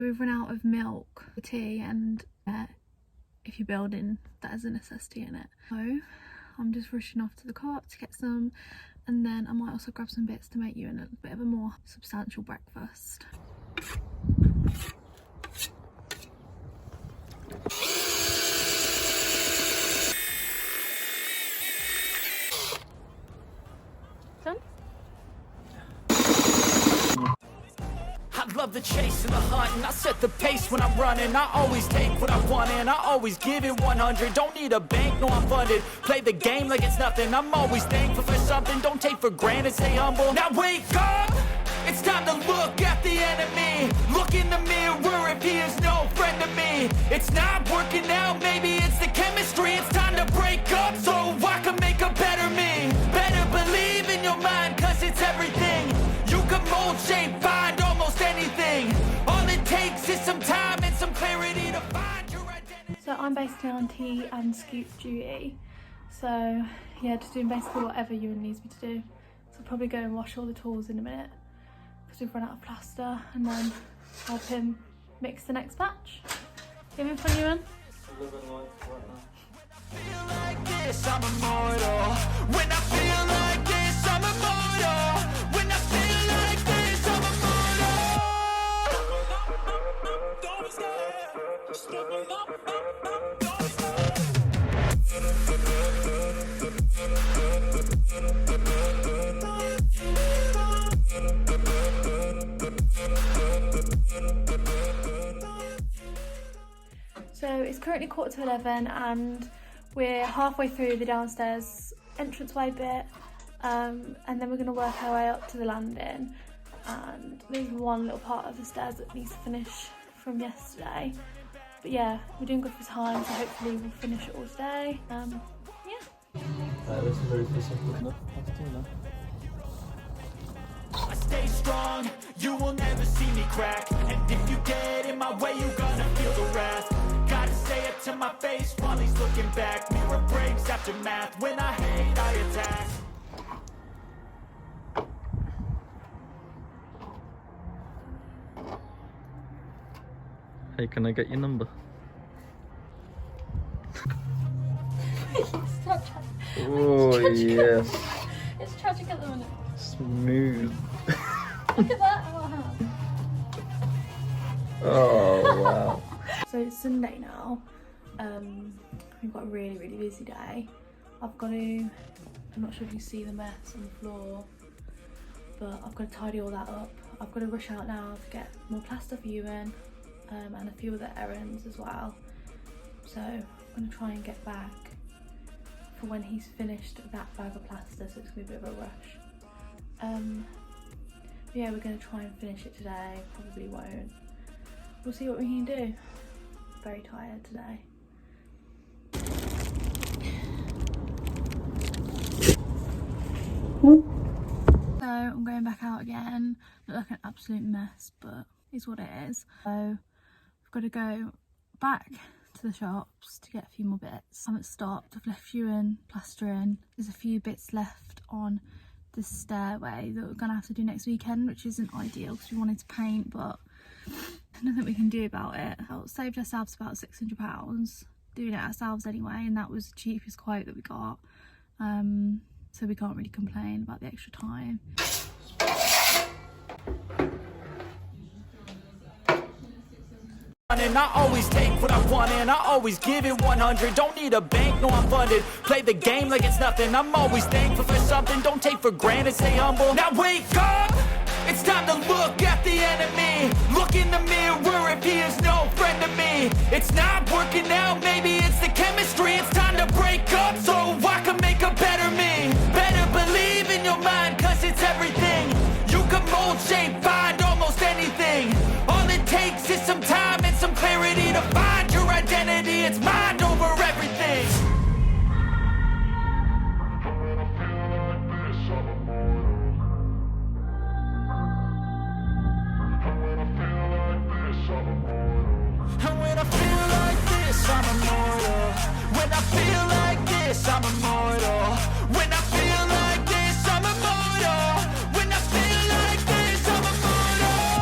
We've run out of milk for tea, and if you're building, that is a necessity in it. So I'm just rushing off to the co-op to get some, and then I might also grab some bits to make you a little bit of a more substantial breakfast. Done? I love the chase and the hunt, and I set the pace when I'm running. I always take what I want and I always give it 100. Don't need a bank, no, I'm funded. Play the game like it's nothing. I'm always thankful for something. Don't take for granted, stay humble. Now wake up! It's time to look at the enemy. Look in the mirror if he is no friend to me. It's not working out, maybe it's the chemistry. It's time to break up so I can make a better me. Better believe in your mind, cause it's everything. You can mold, shape, find almost anything. All it takes is some time and some clarity to find your identity. So I'm basically on tea and scoop duty. So yeah, just doing basically whatever Ewan needs me to do. So I'll probably go and wash all the tools in a minute, because we've run out of plaster, and then help him mix the next batch. You having fun, Ewan? Feel like this, I'm immortal. When I feel like this, I'm immortal. When I feel like this, I'm immortal. Don't be scared. Just give me up. So it's currently 11:15 and we're halfway through the downstairs entranceway bit, and then we're going to work our way up to the landing, and there's one little part of the stairs that needs to finish from yesterday. But yeah, we're doing good for time, so hopefully we'll finish it all today. Yeah. I stay strong, you will never see me crack. And if you get in my way, you're gonna feel the wrath. Gotta say it to my face while he's looking back. Mirror breaks after math, when I hate, I attack. Hey, can I get your number? Oh, yes. It's tragic at the minute. Smooth. Look at that, I don't have. Oh, wow. So it's Sunday now. We've got a really busy day. I've got to, I'm not sure if you see the mess on the floor, but I've got to tidy all that up. I've got to rush out now to get more plaster for Ewan, and a few other errands as well. So I'm going to try and get back for when he's finished that bag of plaster, so it's going to be a bit of a rush. But yeah, we're going to try and finish it today. Probably won't. We'll see what we can do. Very tired today. So I'm going back out again. Look like an absolute mess, but it's what it is. So I've got to go back to the shops to get a few more bits. I haven't stopped. I've left Ewan plastering. There's a few bits left on the stairway that we're gonna have to do next weekend, which isn't ideal because we wanted to paint, but nothing we can do about it. We saved ourselves about £600 doing it ourselves anyway, and that was the cheapest quote that we got. So we can't really complain about the extra time. And I always take what I want and I always give it 100. Don't need a bank, no, I'm funded. Play the game like it's nothing. I'm always thankful for something. Don't take for granted, stay humble. Now wake up! It's time to look at the enemy. Look in the mirror if he is no friend to me. It's not working out, maybe it's the chemistry. It's time to break up so I can make a better me. Better believe in your mind, cause it's everything. You can mold, shape, find almost anything. All it takes is some time and some clarity to find your identity. It's mind over everything. And when I feel like this, I'm immortal. When I feel like this, I'm immortal. When I feel like this, I'm immortal. When I feel like this, I'm immortal.